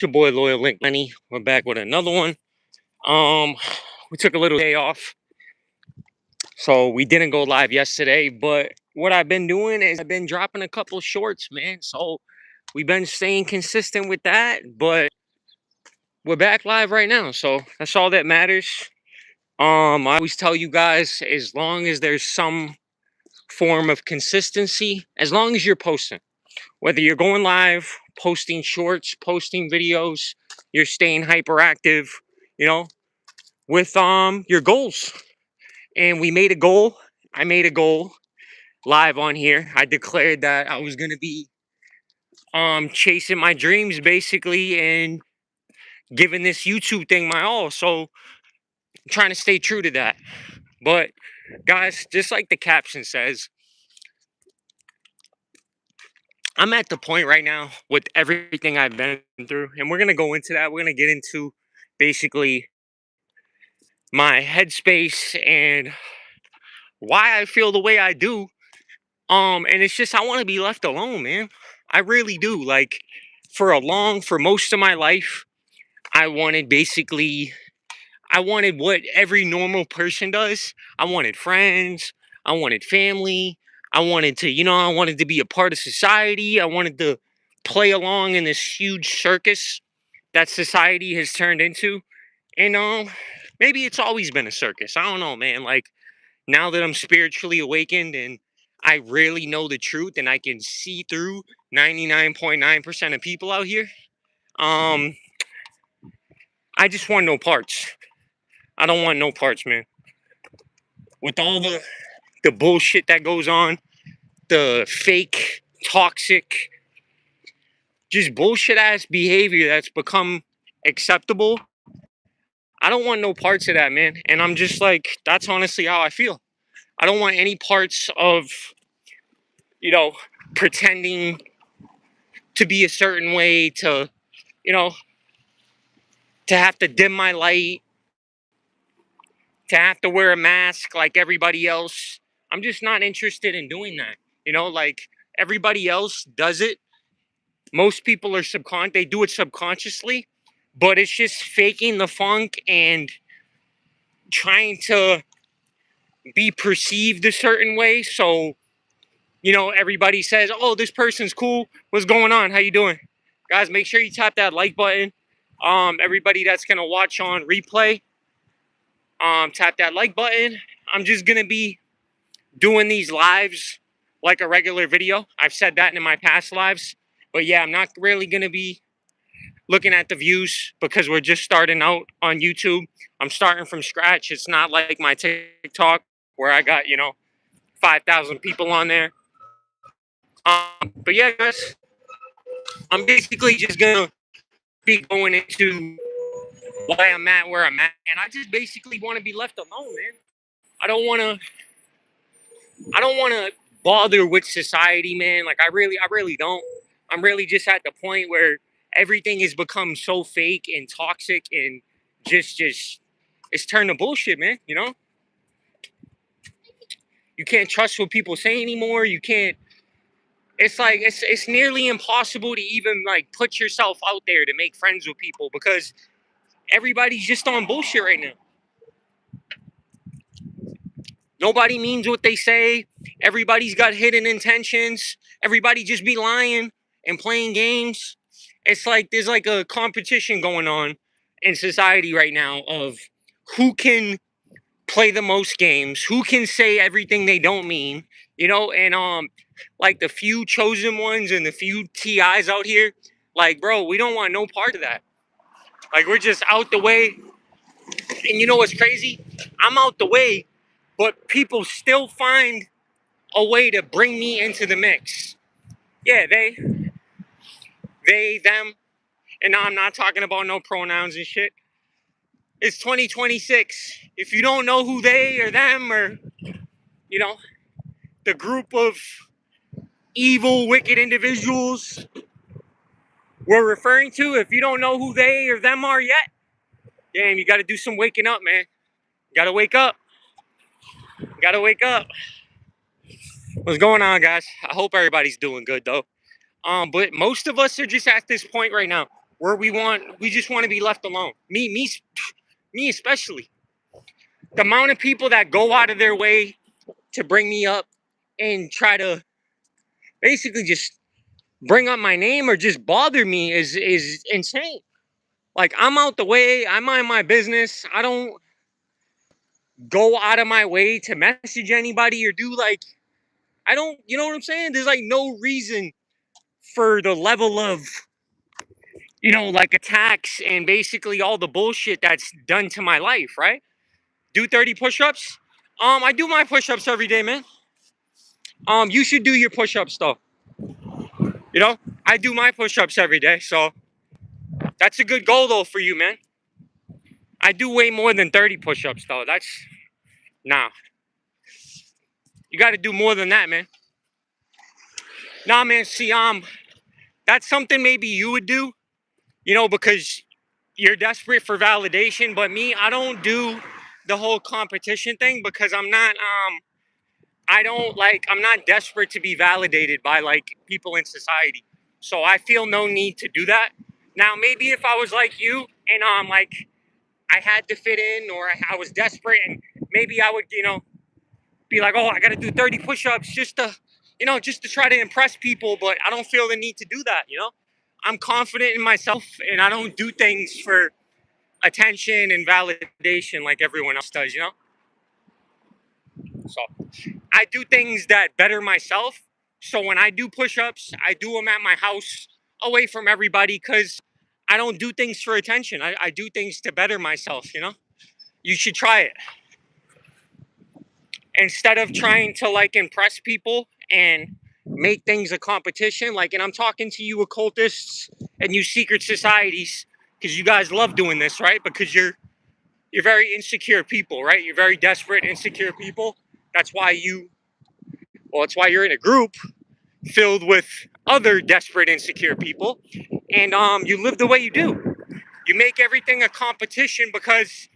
Your boy Loyal Link Lenny. We're back with another one. Um, we took a little day off, so we didn't go live yesterday. But what I've been doing is I've been dropping a couple shorts, man. So we've been staying consistent with that. But we're back live right now, so that's all that matters. I always tell you guys, as long as there's some form of consistency, as long as you're posting, whether you're going live, posting shorts, posting videos, you're staying hyperactive, you know, with your goals. And we made a goal. I made a goal live on here. I declared that I was gonna be chasing my dreams basically and giving this YouTube thing my all. So I'm trying to stay true to that. But guys, just like the caption says, I'm at the point right now with everything I've been through, and we're gonna go into that. We're gonna get into basically my headspace and why I feel the way I do. And it's just I want to be left alone, man. I really do. Like for most of my life, I wanted basically I wanted what every normal person does. I wanted friends, I wanted family, I wanted to, I wanted to be a part of society. I wanted to play along in this huge circus that society has turned into. And maybe it's always been a circus. I don't know, man. Like now that I'm spiritually awakened and I really know the truth and I can see through 99.9% of people out here, um, I just want no parts. I don't want no parts, man. With all the bullshit that goes on, the fake, toxic, just bullshit ass behavior that's become acceptable. I don't want no parts of that, man. And I'm just like, that's honestly how I feel. I don't want any parts of, you know, pretending to be a certain way, you know, to have to dim my light, to have to wear a mask like everybody else. I'm just not interested in doing that. Like everybody else does it. Most people are they do it subconsciously, but it's just faking the funk and trying to be perceived a certain way. So, everybody says, "Oh, this person's cool. What's going on? How you doing?" Guys, make sure you tap that like button. Everybody that's gonna watch on replay, tap that like button. I'm just gonna be doing these lives like a regular video. I've said that in my past lives, but yeah, I'm not really gonna be looking at the views because we're just starting out on YouTube. I'm starting from scratch. It's not like my TikTok where I got 5,000 people on there. But yeah, guys, I'm basically just gonna be going into why I'm at where I'm at, and I just basically want to be left alone, man. I don't want to. I don't want to bother with society, man. Like I really don't. I'm really just at the point where everything has become so fake and toxic and just it's turned to bullshit, man. You can't trust what people say anymore. You can't. It's like it's nearly impossible to even like put yourself out there to make friends with people because everybody's just on bullshit right now. Nobody means what they say. Everybody's got hidden intentions. Everybody just be lying and playing games. It's like there's like a competition going on in society right now of who can play the most games, who can say everything they don't mean, and like the few chosen ones and the few TIs out here, like bro, we don't want no part of that. Like we're just out the way. And you know what's crazy? I'm out the way, but people still find a way to bring me into the mix. Yeah, they, them, and now I'm not talking about no pronouns and shit. It's 2026. If you don't know who they or them or, you know, the group of evil, wicked individuals we're referring to, if you don't know who they or them are yet, damn, you got to do some waking up, man. You got to wake up. You got to wake up. What's going on, guys? I hope everybody's doing good, though. But most of us are just at this point right now. where we just want to be left alone. Me especially. The amount of people that go out of their way to bring me up and try to basically just bring up my name or just bother me is insane. Like, I'm out the way, I mind my business. I don't go out of my way to message anybody or do like I don't, you know what I'm saying? There's like no reason for the level of, like attacks and basically all the bullshit that's done to my life, right? Do 30 push-ups. I do my push-ups every day, man. You should do your push-ups though. I do my push-ups every day, so that's a good goal though for you, man. I do way more than 30 push-ups though. Nah. You got to do more than that, man. Nah, man. See, that's something maybe you would do, because you're desperate for validation. But me, I don't do the whole competition thing because I'm not desperate to be validated by like people in society. So I feel no need to do that. Now, maybe if I was like you and like I had to fit in or I was desperate and maybe I would, be like, oh, I got to do 30 push-ups just to try to impress people. But I don't feel the need to do that. I'm confident in myself and I don't do things for attention and validation like everyone else does. So I do things that better myself. So when I do push-ups, I do them at my house away from everybody because I don't do things for attention. I do things to better myself. You should try it. Instead of trying to like impress people and make things a competition, like, and I'm talking to you occultists and you secret societies because you guys love doing this, right? Because you're very insecure people, right? You're very desperate, insecure people. That's why it's why you're in a group filled with other desperate, insecure people, and you live the way you do. You make everything a competition because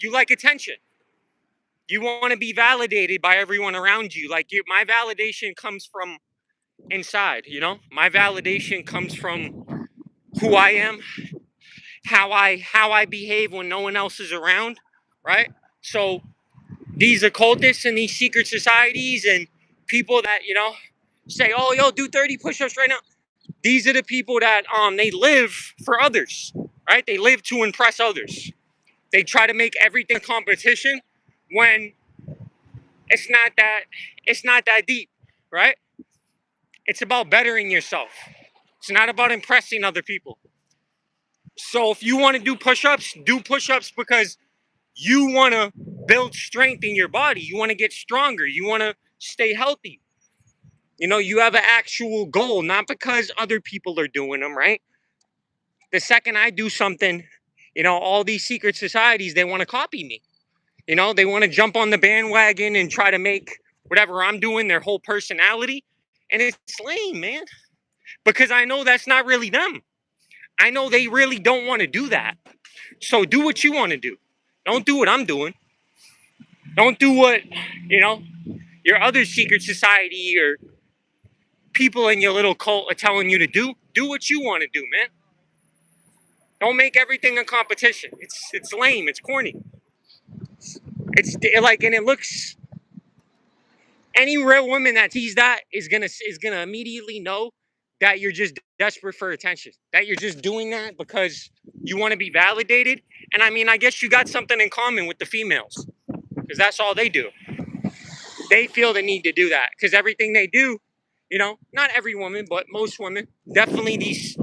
you like attention. You want to be validated by everyone around you. Like my validation comes from inside. My validation comes from who I am, how I behave when no one else is around, right? So these occultists and these secret societies and people that say, "Oh, yo, do 30 push-ups right now." These are the people that they live for others, right? They live to impress others. They try to make everything a competition when it's not that deep, right? It's about bettering yourself. It's not about impressing other people. So if you want to do push-ups because you want to build strength in your body. You want to get stronger. You want to stay healthy. You have an actual goal, not because other people are doing them, right? The second I do something, all these secret societies, they want to copy me. They want to jump on the bandwagon and try to make whatever I'm doing their whole personality. And it's lame, man, because I know that's not really them. I know they really don't want to do that. So do what you want to do. Don't do what I'm doing. Don't do what, your other secret society or people in your little cult are telling you to do. Do what you want to do, man. Don't make everything a competition. It's lame. It's corny. It's like, and it looks. Any real woman that sees that is gonna immediately know that you're just desperate for attention. That you're just doing that because you want to be validated. And I mean, I guess you got something in common with the females because that's all they do. They feel the need to do that because everything they do, not every woman, but most women, definitely these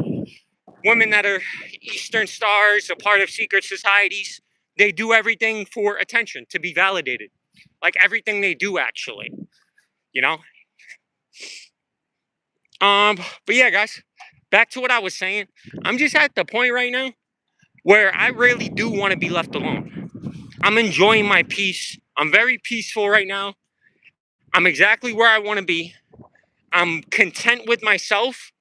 women that are Eastern stars, a part of secret societies, they do everything for attention, to be validated. Like everything they do, actually, you know? But yeah, guys, back to what I was saying. I'm just at the point right now where I really do want to be left alone. I'm enjoying my peace. I'm very peaceful right now. I'm exactly where I want to be. I'm content with myself.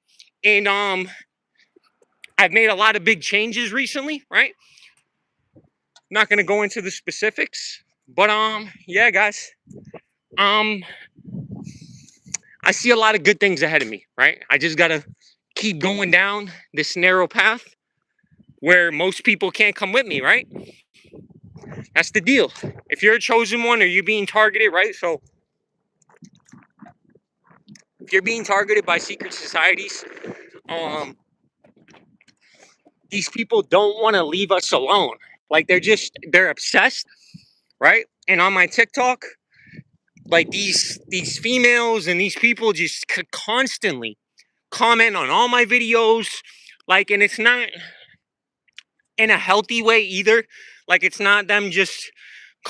And I've made a lot of big changes recently, right? Not gonna go into the specifics, but yeah, guys. I see a lot of good things ahead of me, right? I just gotta keep going down this narrow path where most people can't come with me, right? That's the deal. If you're a chosen one or you're being targeted, right? So if you're being targeted by secret societies, um, these people don't want to leave us alone. Like they're obsessed, right? And on my TikTok, like these females and these people just constantly comment on all my videos, like, and it's not in a healthy way either. Like it's not them just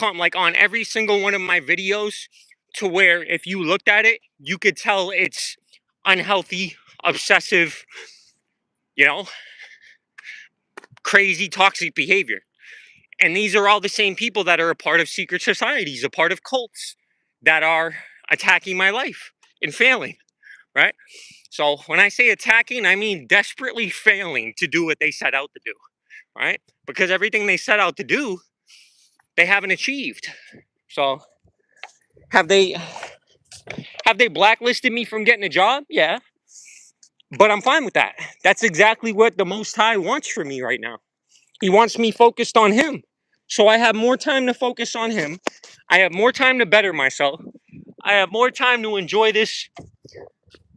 like on every single one of my videos, to where if you looked at it, you could tell it's unhealthy, obsessive, you know, crazy, toxic behavior. And these are all the same people that are a part of secret societies, a part of cults that are attacking my life and failing, right? So when I say attacking, I mean desperately failing to do what they set out to do, right? Because everything they set out to do, they haven't achieved. So have they blacklisted me from getting a job? Yeah. But I'm fine with that. That's exactly what the Most High wants for me right now. He wants me focused on Him. So I have more time to focus on Him. I have more time to better myself. I have more time to enjoy this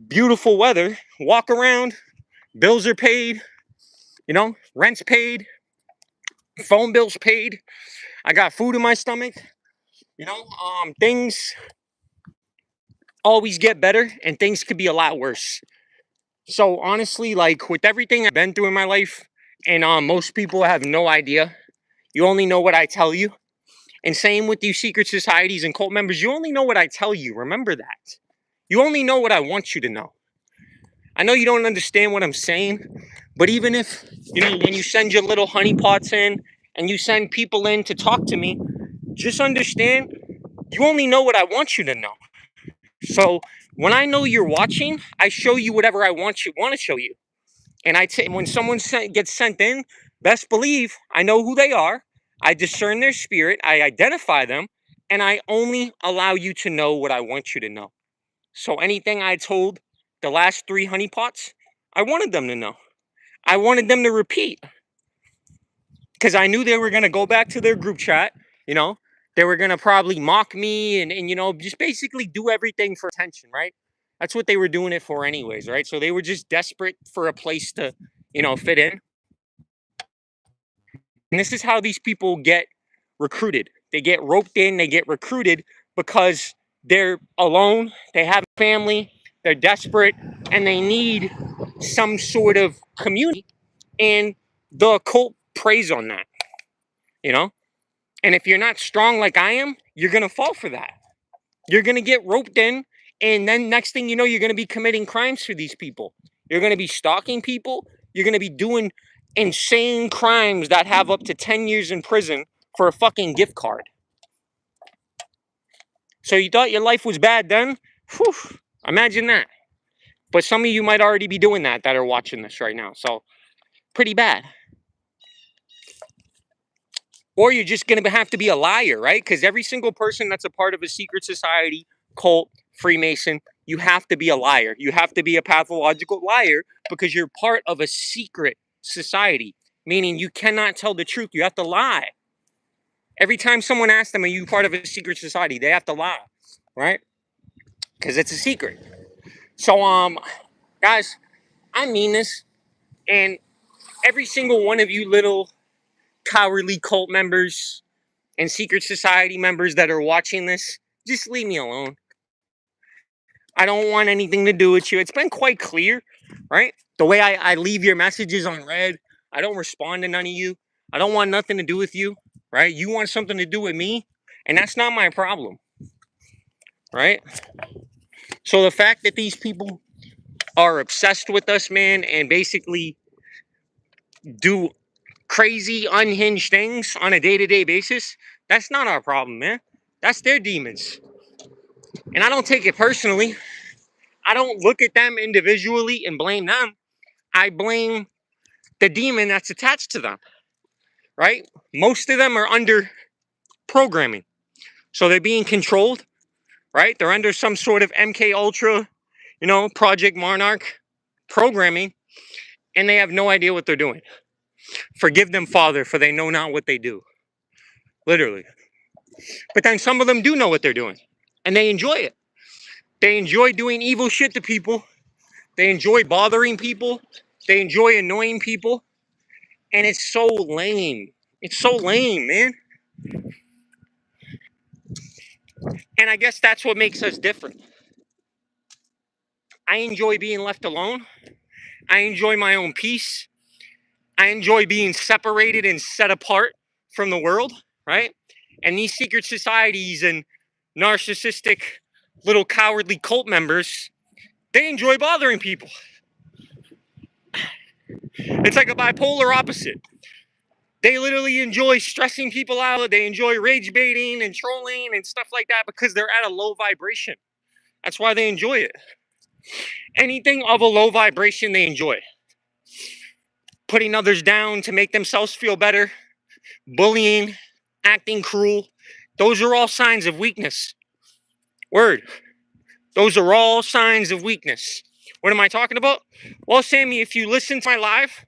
beautiful weather, walk around, bills are paid, rent's paid, phone bills paid. I got food in my stomach. Things always get better and things could be a lot worse. So honestly, like with everything I've been through in my life, and most people have no idea. You only know what I tell you. And same with you secret societies and cult members, you only know what I tell you. Remember that. You only know what I want you to know. I know you don't understand what I'm saying, but even if, when you send your little honeypots in and you send people in to talk to me, just understand you only know what I want you to know. So when I know you're watching, I show you whatever I want to show you. And when someone gets sent in, best believe I know who they are. I discern their spirit. I identify them. And I only allow you to know what I want you to know. So anything I told the last 3 honeypots, I wanted them to know. I wanted them to repeat. Because I knew they were going to go back to their group chat. They were going to probably mock me and just basically do everything for attention, right? That's what they were doing it for anyways, right? So they were just desperate for a place to, fit in. And this is how these people get recruited. They get roped in, they get recruited because they're alone, they have a family, they're desperate, and they need some sort of community. And the cult preys on that, And if you're not strong like I am, you're going to fall for that. You're going to get roped in, and then next thing you know, you're going to be committing crimes for these people. You're going to be stalking people. You're going to be doing insane crimes that have up to 10 years in prison for a fucking gift card. So you thought your life was bad then? Whew, imagine that. But some of you might already be doing that are watching this right now. So pretty bad. Or you're just going to have to be a liar, right? Because every single person that's a part of a secret society, cult, Freemason, you have to be a liar. You have to be a pathological liar because you're part of a secret society, meaning you cannot tell the truth. You have to lie. Every time someone asks them, are you part of a secret society? They have to lie, right? Because it's a secret. So, guys, I mean this. And every single one of you little cowardly cult members and secret society members that are watching this, just leave me alone. I don't want anything to do with you. It's been quite clear, right? The way I leave your messages on read, I don't respond to none of you. I don't want nothing to do with you, right? You want something to do with me, and that's not my problem, right? So the fact that these people are obsessed with us, man, and basically do crazy, unhinged things on a day-to-day basis, that's not our problem, man. That's their demons. And I don't take it personally. I don't look at them individually and blame them. I blame the demon that's attached to them, right? Most of them are under programming. So they're being controlled, right? They're under some sort of MK Ultra, Project Monarch programming and they have no idea what they're doing. Forgive them, Father, for they know not what they do. Literally. But then some of them do know what they're doing, and they enjoy it. They enjoy doing evil shit to people. They enjoy bothering people. They enjoy annoying people. And it's so lame. It's so lame, man. And I guess that's what makes us different. I enjoy being left alone. I enjoy my own peace. I enjoy being separated and set apart from the world, right? And these secret societies and narcissistic little cowardly cult members, they enjoy bothering people. It's like a bipolar opposite. They literally enjoy stressing people out. They enjoy rage baiting and trolling and stuff like that because they're at a low vibration. That's why they enjoy it. Anything of a low vibration, they enjoy. Putting others down to make themselves feel better, bullying, acting cruel. Those are all signs of weakness. Word. Those are all signs of weakness. What am I talking about? Well, Sammy, if you listen to my live,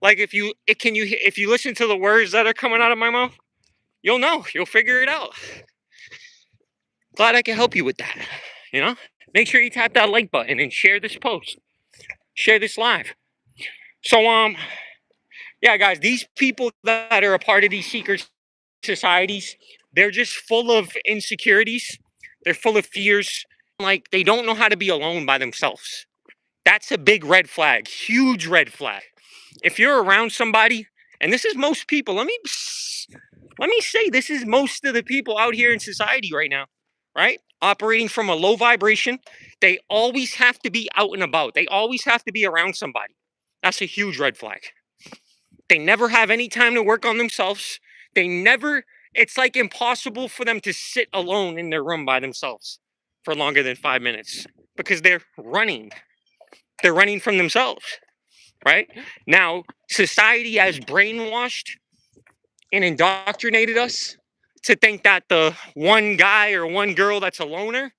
like if you listen to the words that are coming out of my mouth, you'll know. You'll figure it out. Glad I can help you with that. You know? Make sure you tap that like button and share this post. Share this live. So yeah, guys, these people that are a part of these secret societies, they're just full of insecurities. They're full of fears. Like they don't know how to be alone by themselves. That's a big red flag, huge red flag. If you're around somebody, and this is most people, let me say this is most of the people out here in society right now, right? Operating from a low vibration. They always have to be out and about. They always have to be around somebody. That's a huge red flag. They never have any time to work on themselves. It's like impossible for them to sit alone in their room by themselves for longer than 5 minutes because they're running. They're running from themselves, right? Now, society has brainwashed and indoctrinated us to think that the one guy or one girl that's a loner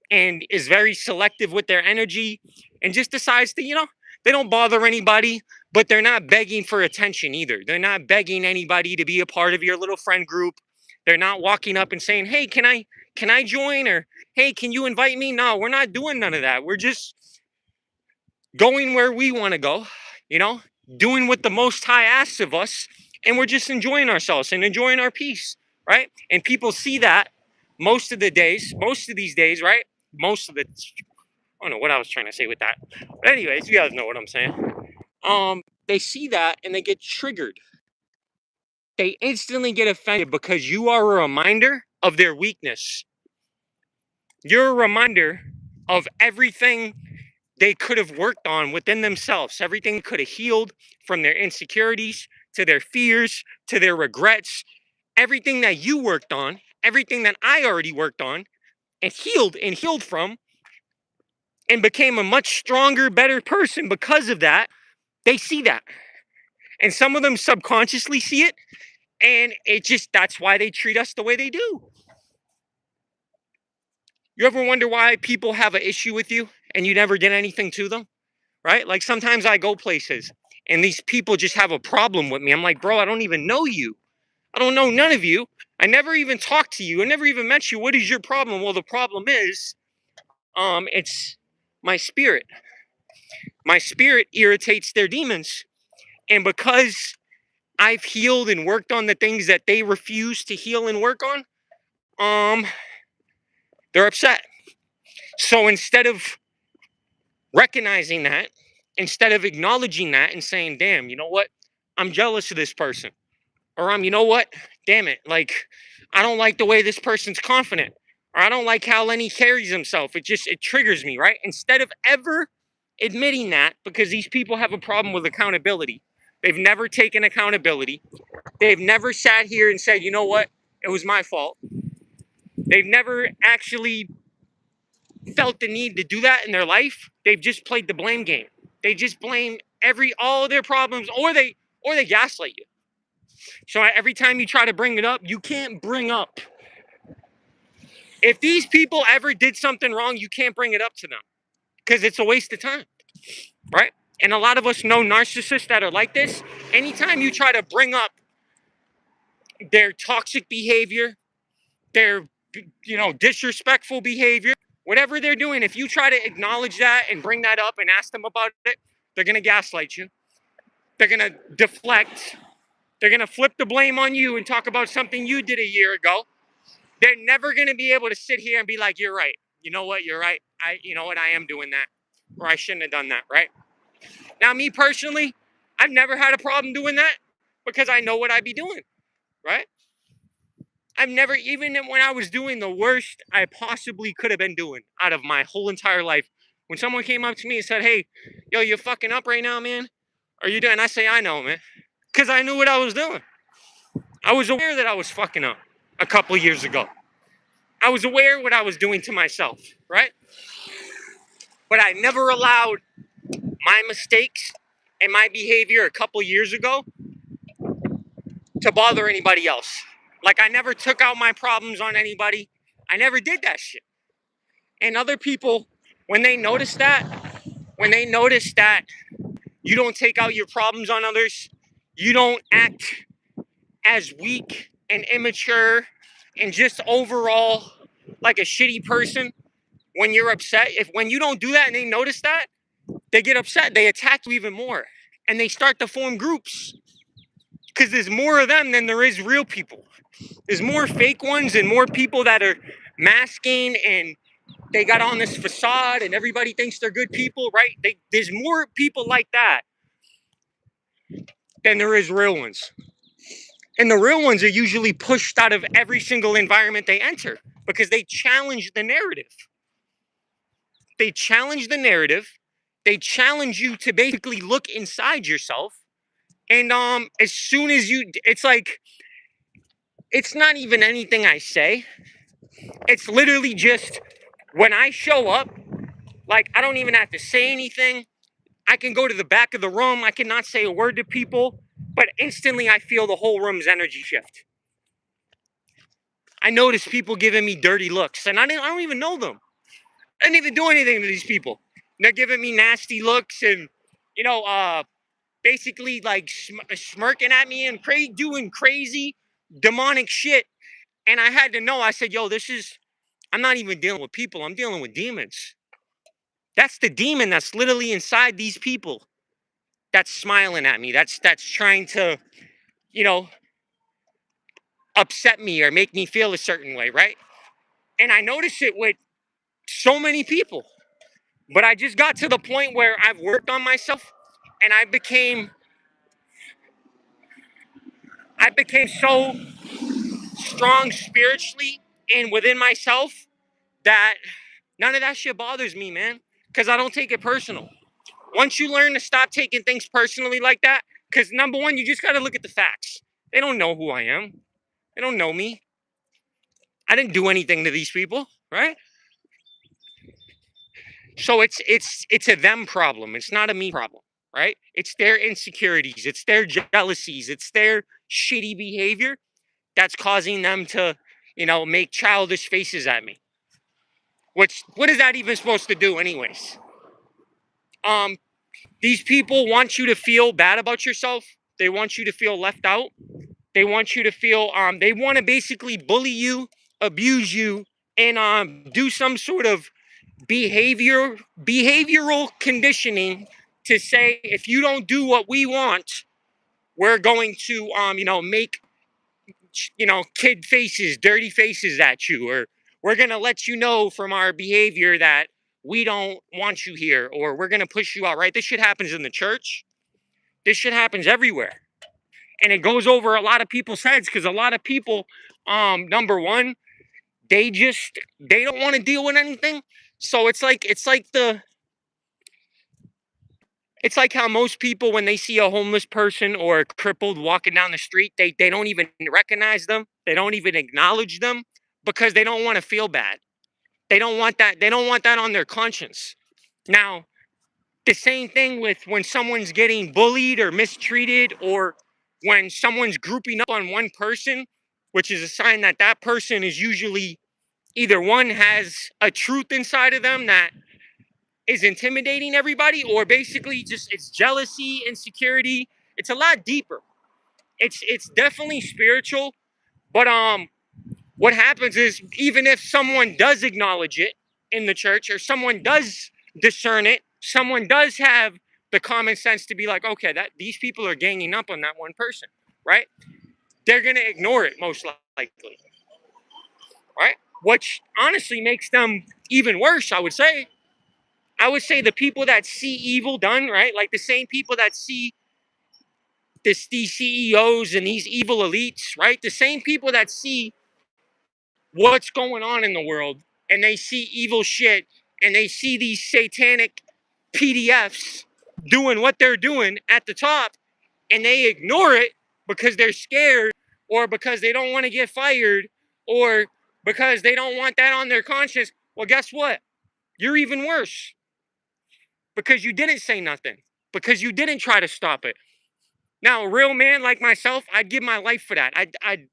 and is very selective with their energy and just decides to, they don't bother anybody, but they're not begging for attention either. They're not begging anybody to be a part of your little friend group. They're not walking up and saying, "Hey, can I join?" or "Hey, can you invite me?" No, we're not doing none of that. We're just going where we want to go, doing what the Most High asks of us, and we're just enjoying ourselves and enjoying our peace, right? And people see that most of these days, right? I don't know what I was trying to say with that. But anyways, you guys know what I'm saying. They see that and they get triggered. They instantly get offended because you are a reminder of their weakness. You're a reminder of everything they could have worked on within themselves. Everything could have healed from their insecurities to their fears to their regrets. Everything that you worked on, everything that I already worked on and healed from and became a much stronger, better person because of that. They see that. And some of them subconsciously see it. And that's why they treat us the way they do. You ever wonder why people have an issue with you and you never get anything to them? Right? Like sometimes I go places and these people just have a problem with me. I'm like, bro, I don't even know you. I don't know none of you. I never even talked to you. I never even met you. What is your problem? Well, the problem is, it's my spirit. My spirit irritates their demons. And because I've healed and worked on the things that they refuse to heal and work on, they're upset. So instead of recognizing that, instead of acknowledging that and saying, damn, you know what? I'm jealous of this person. Or you know what? Damn it. Like, I don't like the way this person's confident. Or I don't like how Lenny carries himself. It triggers me, right? Instead of ever admitting that, because these people have a problem with accountability. They've never taken accountability. They've never sat here and said, you know what? It was my fault. They've never actually felt the need to do that in their life. They've just played the blame game. They just blame all of their problems, or they gaslight you. So every time you try to bring it up, you can't bring up. If these people ever did something wrong, you can't bring it up to them because it's a waste of time, right? And a lot of us know narcissists that are like this. Anytime you try to bring up their toxic behavior, their disrespectful behavior, whatever they're doing, if you try to acknowledge that and bring that up and ask them about it, they're going to gaslight you. They're going to deflect. They're going to flip the blame on you and talk about something you did a year ago. They're never going to be able to sit here and be like, you're right. You know what? You're right. I am doing that. Or I shouldn't have done that, right? Now, me personally, I've never had a problem doing that because I know what I'd be doing, right? I've never, even when I was doing the worst I possibly could have been doing out of my whole entire life, when someone came up to me and said, hey, yo, you're fucking up right now, man. Are you doing? I say, I know, man. Because I knew what I was doing. I was aware that I was fucking up a couple of years ago. I was aware what I was doing to myself, right? But I never allowed my mistakes and my behavior a couple years ago to bother anybody else. Like, I never took out my problems on anybody. I never did that shit. And other people, when they notice that you don't take out your problems on others, you don't act as weak and immature and just overall like a shitty person when you're upset. When you don't do that and they notice that, they get upset. They attack you even more. And they start to form groups. Because there's more of them than there is real people. There's more fake ones and more people that are masking and they got on this facade and everybody thinks they're good people, right? There's more people like that than there is real ones. And the real ones are usually pushed out of every single environment they enter because they challenge the narrative. They challenge the narrative. They challenge you to basically look inside yourself. And as soon as it's like, it's not even anything I say. It's literally just when I show up, like, I don't even have to say anything. I can go to the back of the room. I cannot say a word to people, but instantly I feel the whole room's energy shift. I notice people giving me dirty looks, and I don't even know them. I didn't even do anything to these people. They're giving me nasty looks and, basically like smirking at me and doing crazy demonic shit. And I had to know, I said, yo, I'm not even dealing with people. I'm dealing with demons. That's the demon that's literally inside these people that's smiling at me. That's trying to, you know, upset me or make me feel a certain way, right? And I notice it with so many people. But I just got to the point where I've worked on myself and I became so strong spiritually and within myself that none of that shit bothers me, man. Because I don't take it personal. Once you learn to stop taking things personally like that, because number one, you just got to look at the facts. They don't know who I am. They don't know me. I didn't do anything to these people, right? So it's a them problem. It's not a me problem, right? It's their insecurities. It's their jealousies. It's their shitty behavior that's causing them to, make childish faces at me. What is that even supposed to do, anyways? Um, these people want you to feel bad about yourself. They want you to feel left out. They want you to feel they want to basically bully you, abuse you, and do some sort of behavioral conditioning to say, if you don't do what we want, we're going to make kid faces, dirty faces at you, or we're going to let you know from our behavior that we don't want you here, or we're going to push you out, right? This shit happens in the church. This shit happens everywhere. And it goes over a lot of people's heads because a lot of people, number one, they don't want to deal with anything. So it's like how most people, when they see a homeless person or a crippled walking down the street, they don't even recognize them. They don't even acknowledge them because they don't want to feel bad. They don't want that. They don't want that on their conscience. Now, the same thing with when someone's getting bullied or mistreated, or when someone's grouping up on one person, which is a sign that that person is usually either one has a truth inside of them that is intimidating everybody, or basically just it's jealousy, insecurity. It's a lot deeper. It's definitely spiritual, but what happens is even if someone does acknowledge it in the church, or someone does discern it, someone does have the common sense to be like, okay, that these people are ganging up on that one person, right? They're gonna ignore it most likely, right? Which honestly makes them even worse, I would say. I would say the people that see evil done, right? Like the same people that see these CEOs and these evil elites, right? The same people that see what's going on in the world and they see evil shit and they see these satanic PDFs doing what they're doing at the top and they ignore it because they're scared or because they don't want to get fired or because they don't want that on their conscience. Well, guess what? You're even worse because you didn't say nothing, because you didn't try to stop it. Now, a real man like myself, I'd give my life for that. I'd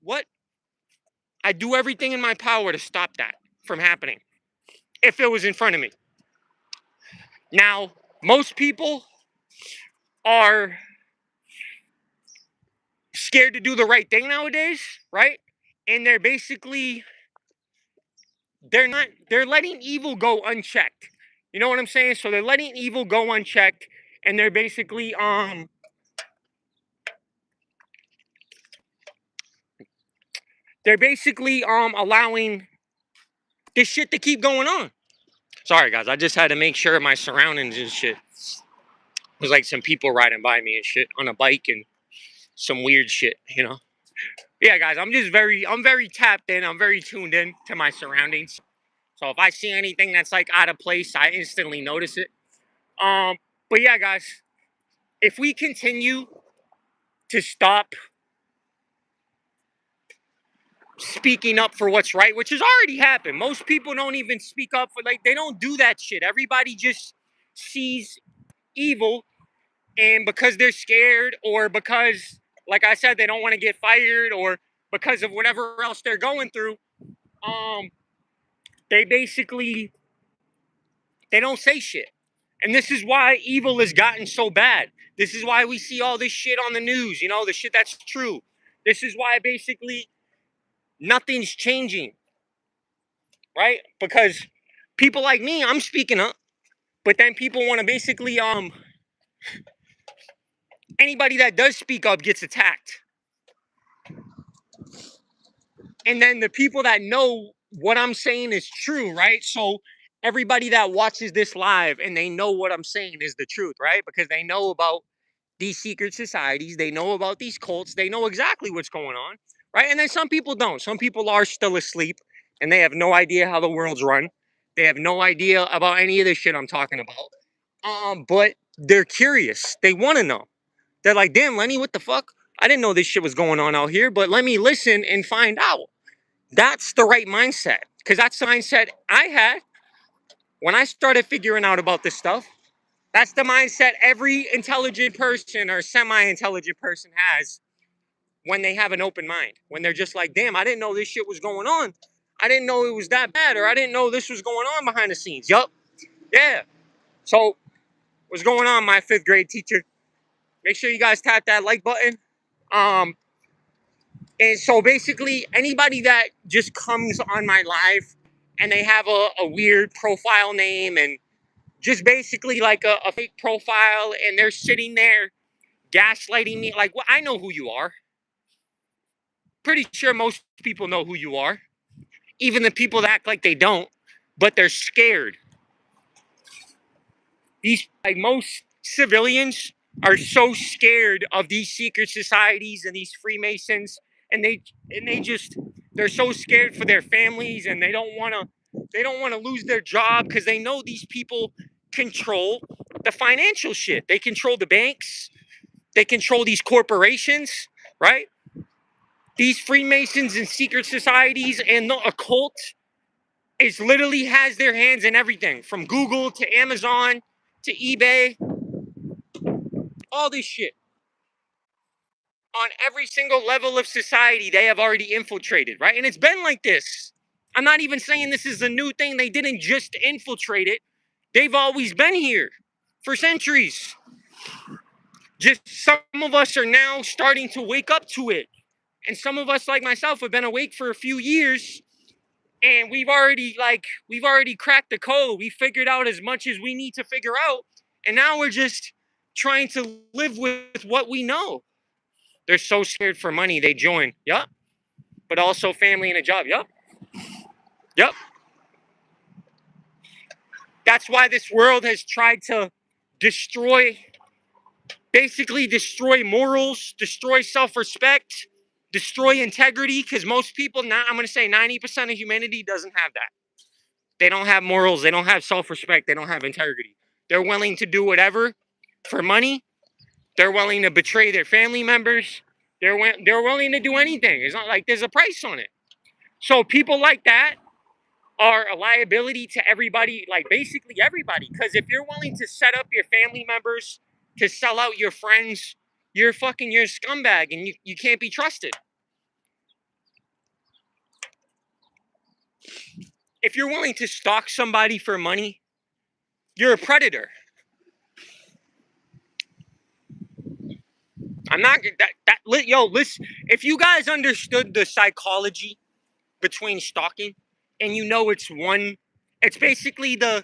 do everything in my power to stop that from happening if it was in front of me. Now, most people are scared to do the right thing nowadays, right? And they're letting evil go unchecked. You know what I'm saying? So they're letting evil go unchecked and they're basically allowing this shit to keep going on. Sorry guys, I just had to make sure my surroundings and shit. There's like some people riding by me and shit on a bike and some weird shit, you know. Yeah, guys, I'm very tapped in. I'm very tuned in to my surroundings. So if I see anything that's like out of place, I instantly notice it. But yeah, guys, if we continue to stop speaking up for what's right, which has already happened, most people don't even speak up for they don't do that shit. Everybody just sees evil, and because they're scared or because, like I said, they don't want to get fired or because of whatever else they're going through, um, they basically they don't say shit. And this is why evil has gotten so bad. This is why we see all this shit on the news, you know, the shit that's true. This is why basically nothing's changing, right? Because people like me, I'm speaking up, but then people want to basically anybody that does speak up gets attacked. And then the people that know what I'm saying is true, right? So everybody that watches this live and they know what I'm saying is the truth, right? Because they know about these secret societies, they know about these cults, they know exactly what's going on, right? And then some people don't. Some people are still asleep and they have no idea how the world's run. They have no idea about any of this shit I'm talking about. But they're curious. They want to know. They're like, damn, Lenny, what the fuck? I didn't know this shit was going on out here, but let me listen and find out. That's the right mindset. Because that's the mindset I had when I started figuring out about this stuff. That's the mindset every intelligent person or semi-intelligent person has when they have an open mind. When they're just like, damn, I didn't know this shit was going on. I didn't know it was that bad, or I didn't know this was going on behind the scenes. Yup. Yeah. So, what's going on, my fifth grade teacher? Make sure you guys tap that like button. Um, and so basically, anybody that just comes on my live and they have a weird profile name and just basically like a fake profile and they're sitting there gaslighting me, like, well, I know who you are. Pretty sure most people know who you are. Even the people that act like they don't, but they're scared. These, like most civilians, are so scared of these secret societies and these Freemasons, and they're so scared for their families, and they don't want to lose their job because they know these people control the financial shit. They control the banks. They control these corporations, right? These Freemasons and secret societies and the occult is literally has their hands in everything from Google to Amazon to eBay, all this shit. On every single level of society, they have already infiltrated, right? And it's been like this. I'm not even saying this is a new thing. They didn't just infiltrate it. They've always been here for centuries. Just some of us are now starting to wake up to it. And some of us, like myself, have been awake for a few years, and we've already cracked the code. We figured out as much as we need to figure out, and now we're just trying to live with what we know. They're so scared for money, they join. Yup. But also family and a job. Yup. Yup. That's why this world has tried to basically destroy morals, destroy self-respect, destroy integrity, because most people, I'm going to say 90% of humanity doesn't have that. They don't have morals, they don't have self-respect, they don't have integrity. They're willing to do whatever for money. They're willing to betray their family members. They're willing to do anything. It's not like there's a price on it. So people like that are a liability to everybody, like basically everybody. Because if you're willing to set up your family members to sell out your friends, you're a scumbag, and you can't be trusted. If you're willing to stalk somebody for money, you're a predator. I'm not listen, if you guys understood the psychology between stalking, and it's basically the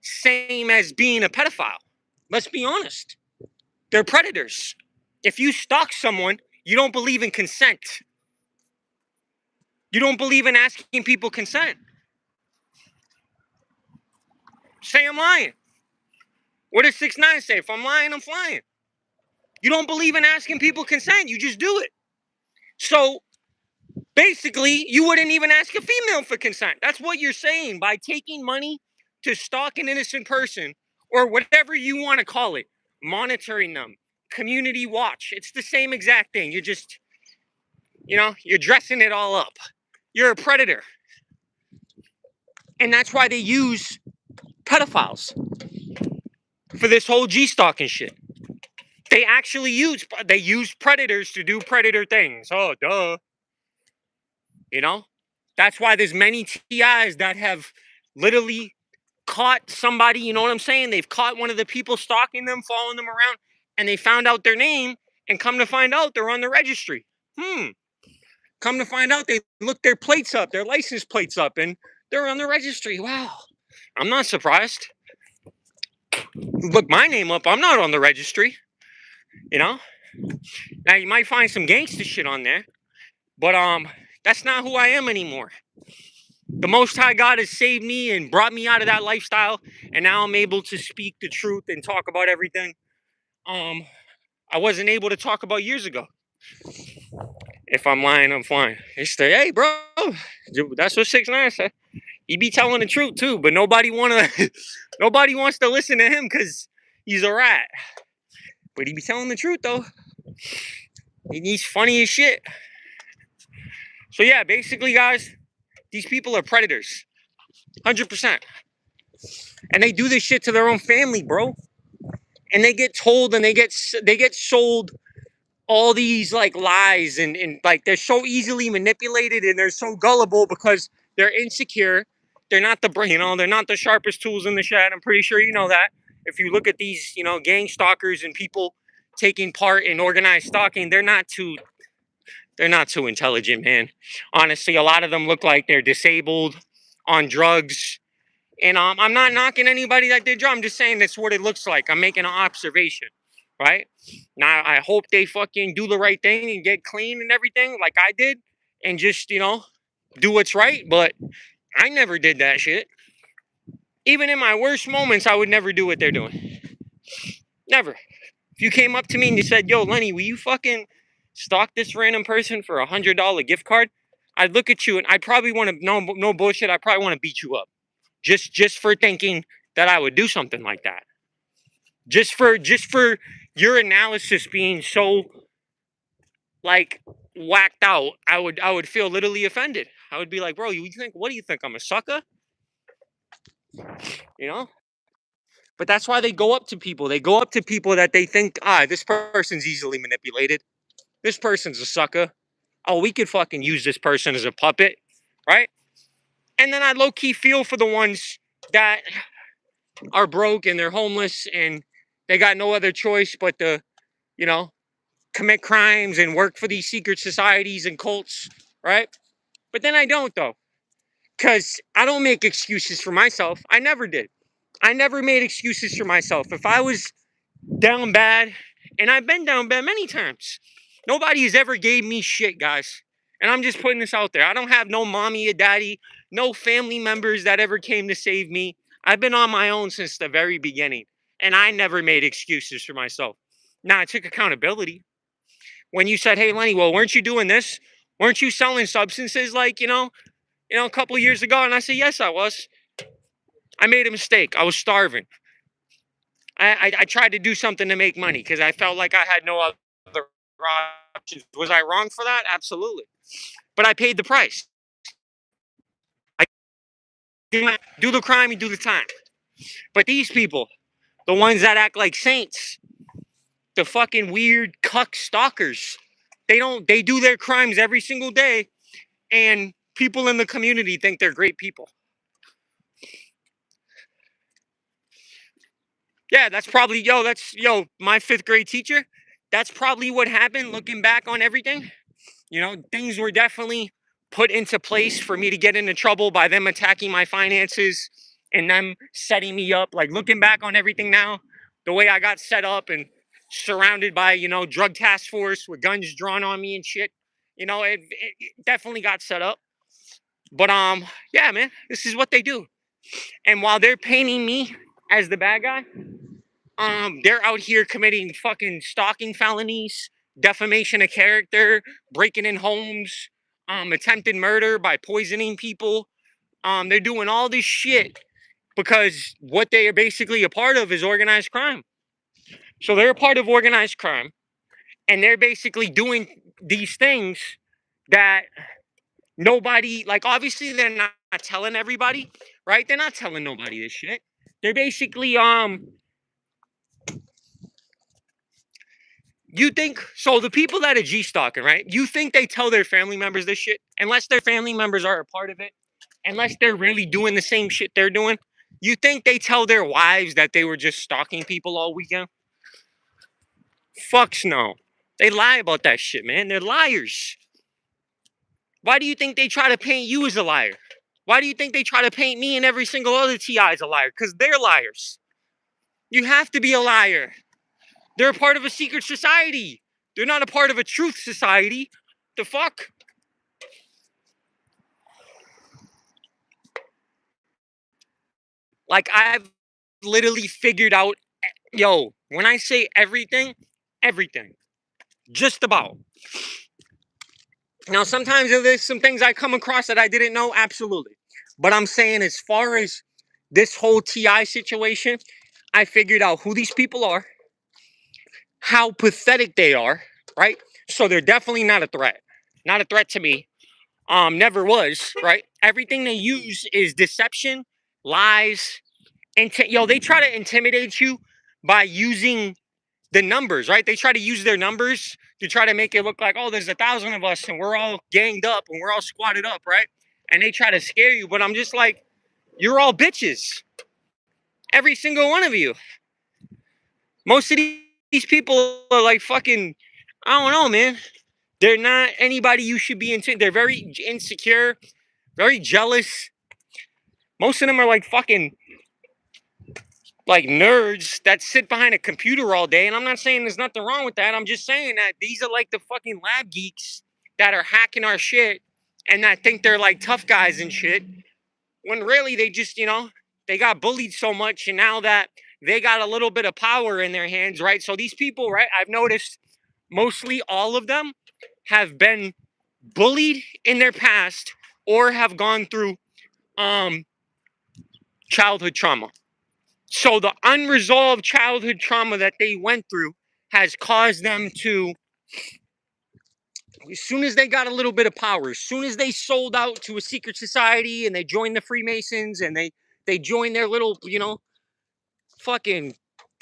same as being a pedophile. Let's be honest. They're predators. If you stalk someone, you don't believe in consent. You don't believe in asking people consent. Say I'm lying. What does 6ix9ine say? If I'm lying, I'm flying. You don't believe in asking people consent. You just do it. So basically, you wouldn't even ask a female for consent. That's what you're saying by taking money to stalk an innocent person, or whatever you want to call it, monitoring them, community watch. It's the same exact thing. You're just, you're dressing it all up. You're a predator. And that's why they use pedophiles for this whole G-stalking shit. They actually use predators to do predator things. Oh, duh. That's why there's many TIs that have literally caught somebody, you know what I'm saying? They've caught one of the people stalking them, following them around, and they found out their name, and come to find out they're on the registry. Come to find out they looked their plates up, their license plates up, and they're on the registry. Wow. I'm not surprised. Look my name up, I'm not on the registry. Now you might find some gangster shit on there, but that's not who I am anymore. The Most High God has saved me and brought me out of that lifestyle, and now I'm able to speak the truth and talk about everything I wasn't able to talk about years ago. If I'm lying, I'm flying. It's hey, bro, that's what 6ix9ine said. He be telling the truth too, but nobody wants to listen to him because he's a rat. But he be telling the truth though. He's funny as shit. So yeah, basically, guys, these people are predators, 100%, and they do this shit to their own family, bro. And they get told, and they get sold all these like lies, and like they're so easily manipulated, and they're so gullible because they're insecure. They're not they're not the sharpest tools in the shed. I'm pretty sure you know that. If you look at these, gang stalkers and people taking part in organized stalking, they're not too intelligent, man. Honestly, a lot of them look like they're disabled, on drugs. And I'm not knocking anybody that they drug. I'm just saying that's what it looks like. I'm making an observation, right? Now, I hope they fucking do the right thing and get clean and everything like I did, and just, do what's right. But I never did that shit. Even in my worst moments, I would never do what they're doing. Never. If you came up to me and you said, yo, Lenny, will you fucking stalk this random person for $100 gift card? I'd look at you and I'd probably want to, no bullshit, I probably want to beat you up. Just for thinking that I would do something like that. Just for your analysis being so like whacked out, I would feel literally offended. I would be like, bro, what do you think? I'm a sucker? But that's why they go up to people. They go up to people that they think, this person's easily manipulated. This person's a sucker. Oh, we could fucking use this person as a puppet, right? And then I low-key feel for the ones that are broke and they're homeless and they got no other choice but to, you know, commit crimes and work for these secret societies and cults, right? But then I don't, though, because I don't make excuses for myself. I never did. I never made excuses for myself. If I was down bad, and I've been down bad many times, nobody has ever gave me shit, guys. And I'm just putting this out there. I don't have no mommy or daddy, no family members that ever came to save me. I've been on my own since the very beginning, and I never made excuses for myself. Now, I took accountability. When you said, "Hey, Lenny, well, weren't you doing this? Weren't you selling substances like, a couple of years ago?" And I said, "Yes, I was. I made a mistake. I was starving. I tried to do something to make money because I felt like I had no other options. Was I wrong for that? Absolutely. But I paid the price. I do the crime, you do the time. But these people, the ones that act like saints, the fucking weird cuck stalkers, they do their crimes every single day, and people in the community think they're great people. Yeah, my fifth grade teacher. That's probably what happened looking back on everything. Things were definitely put into place for me to get into trouble by them attacking my finances and them setting me up. Like looking back on everything now, the way I got set up and surrounded by, drug task force with guns drawn on me and shit. It definitely got set up. But yeah, man, this is what they do. And while they're painting me as the bad guy, they're out here committing fucking stalking felonies, defamation of character, breaking in homes, attempted murder by poisoning people. They're doing all this shit because what they are basically a part of is organized crime. So they're a part of organized crime, and they're basically doing these things that nobody, like, obviously they're not telling everybody, right? They're not telling nobody this shit. They're basically you think so? The people that are G stalking, right? You think they tell their family members this shit, unless their family members are a part of it, unless they're really doing the same shit they're doing. You think they tell their wives that they were just stalking people all weekend? Fucks no. They lie about that shit, man. They're liars. Why do you think they try to paint you as a liar? Why do you think they try to paint me and every single other TI as a liar? Because they're liars. You have to be a liar. They're a part of a secret society. They're not a part of a truth society. The fuck? Like, I've literally figured out, when I say everything, everything. Just about. Now, sometimes there's some things I come across that I didn't know, absolutely. But I'm saying, as far as this whole TI situation, I figured out who these people are, how pathetic they are, right? So they're definitely not a threat. Not a threat to me. Never was, right? Everything they use is deception, lies, and they try to intimidate you by using the numbers, right? They try to use their numbers to try to make it look like, oh, there's 1,000 of us and we're all ganged up and we're all squatted up, right? And they try to scare you, but I'm just like, you're all bitches. Every single one of you. Most of these people are like fucking, I don't know, man. They're not anybody you should be into. They're very insecure, very jealous. Most of them are like fucking like nerds that sit behind a computer all day. And I'm not saying there's nothing wrong with that. I'm just saying that these are like the fucking lab geeks that are hacking our shit and that think they're like tough guys and shit. When really they just, they got bullied so much, and now that they got a little bit of power in their hands, right? So these people, right, I've noticed mostly all of them have been bullied in their past or have gone through childhood trauma. So the unresolved childhood trauma that they went through has caused them to, as soon as they got a little bit of power, as soon as they sold out to a secret society and they joined the Freemasons and they joined their little, fucking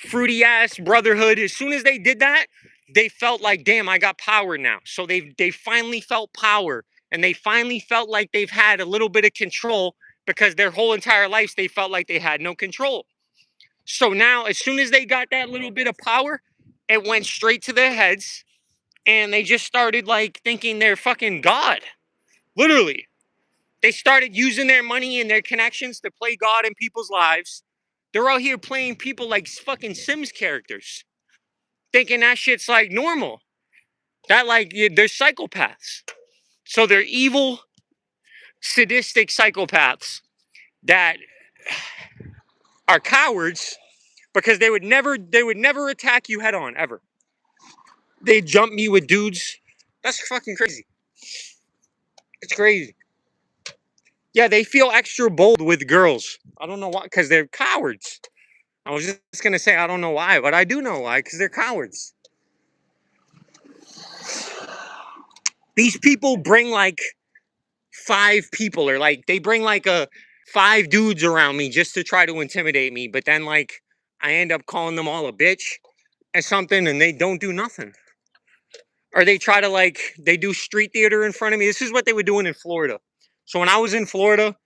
fruity ass brotherhood, as soon as they did that, they felt like, damn, I got power now. So they finally felt power, and they finally felt like they've had a little bit of control, because their whole entire lives they felt like they had no control. So now, as soon as they got that little bit of power, it went straight to their heads, and they just started like thinking they're fucking God. Literally, they started using their money and their connections to play God in people's lives. They're out here playing people like fucking Sims characters, thinking that shit's like normal. That like they're psychopaths. So they're evil, sadistic psychopaths that are cowards because they would never attack you head on ever. They jump me with dudes. That's fucking crazy. It's crazy. Yeah, they feel extra bold with girls. I don't know why, because they're cowards. I was just gonna say I don't know why, but I do know why, because they're cowards. These people bring like 5 people, or like they bring like a 5 dudes around me just to try to intimidate me, but then like I end up calling them all a bitch and something, and they don't do nothing. Or they try to like they do street theater in front of me. This is what they were doing in Florida. So when I was in Florida,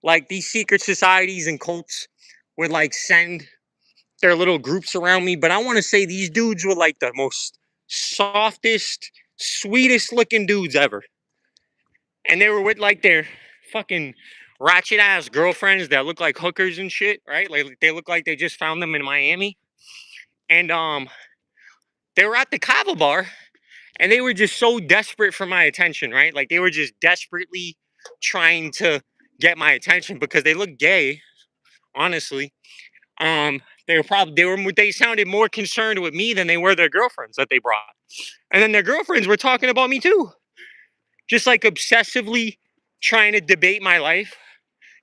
like these secret societies and cults would like send their little groups around me. But I want to say these dudes were like the most softest, sweetest looking dudes ever. And they were with like their fucking ratchet ass girlfriends that look like hookers and shit, right? Like they look like they just found them in Miami. And they were at the Kava bar, and they were just so desperate for my attention, right? Like they were just desperately trying to get my attention because they look gay, honestly. They sounded more concerned with me than they were their girlfriends that they brought. And then their girlfriends were talking about me too. Just like obsessively trying to debate my life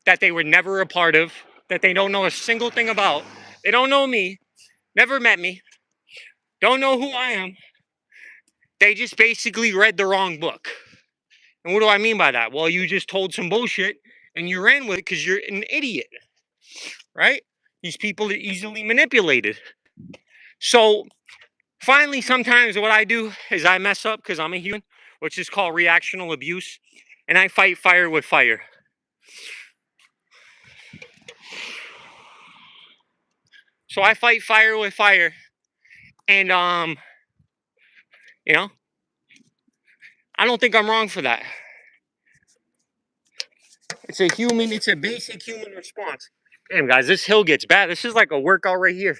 that they were never a part of, that they don't know a single thing about. They don't know me, never met me, don't know who I am. They just basically read the wrong book. And what do I mean by that? Well, you just told some bullshit and you ran with it because you're an idiot, right? These people are easily manipulated. So finally, sometimes what I do is I mess up because I'm a human, which is called reactional abuse, and I fight fire with fire. So I fight fire with fire, and you know, I don't think I'm wrong for that. It's a basic human response. Damn, guys, this hill gets bad. This is like a workout right here,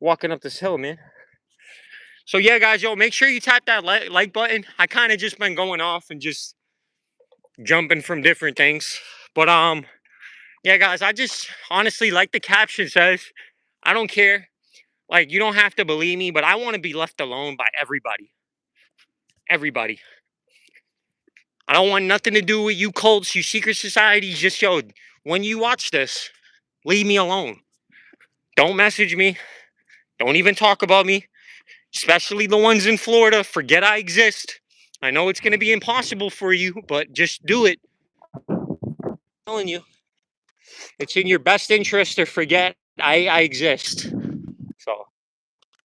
walking up this hill, man. So yeah, guys, yo, make sure you tap that like button. I kind of just been going off and just jumping from different things, but yeah, guys, I just honestly, like the caption says, I don't care. Like, you don't have to believe me, but I want to be left alone by everybody. Everybody. I don't want nothing to do with you cults, you secret societies. Just, yo, when you watch this, leave me alone. Don't message me. Don't even talk about me. Especially the ones in Florida. Forget I exist. I know it's going to be impossible for you, but just do it. I'm telling you, it's in your best interest to forget I exist. So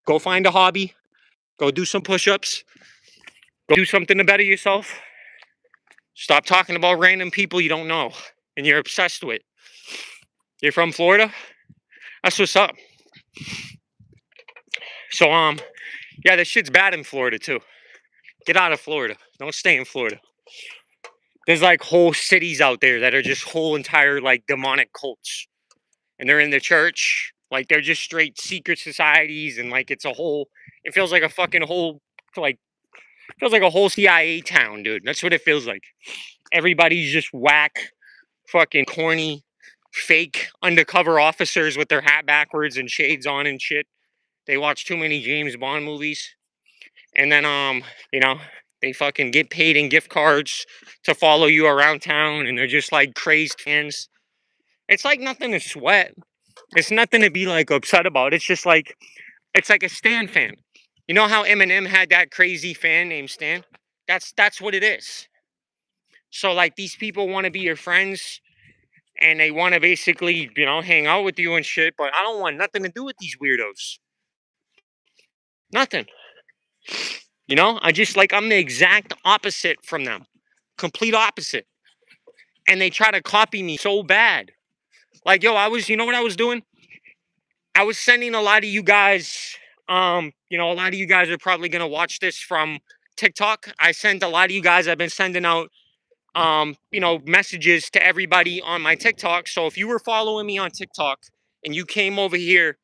go find a hobby. Go do some push-ups. Go do something to better yourself. Stop talking about random people you don't know and you're obsessed with. You're from Florida? That's what's up. So yeah, this shit's bad in Florida too. Get out of Florida. Don't stay in Florida. There's like whole cities out there that are just whole entire like demonic cults. And they're in the church. Like they're just straight secret societies, and like it feels like a fucking whole like feels like a whole CIA town, dude. That's what it feels like. Everybody's just whack, fucking corny, fake undercover officers with their hat backwards and shades on and shit. They watch too many James Bond movies. And then you know, they fucking get paid in gift cards to follow you around town, and they're just like crazed fans. It's like nothing to sweat. It's nothing to be like upset about. It's just like it's like a Stan fan. You know how Eminem had that crazy fan named Stan? That's what it is. So like these people want to be your friends, and they want to basically, hang out with you and shit, but I don't want nothing to do with these weirdos. Nothing. I just like I'm the exact opposite from them. Complete opposite. And they try to copy me so bad. Like, yo, you know what I was doing? I was sending a lot of you guys, a lot of you guys are probably gonna watch this from TikTok. I sent a lot of you guys. I've been sending out, messages to everybody on my TikTok. So if you were following me on TikTok and you came over here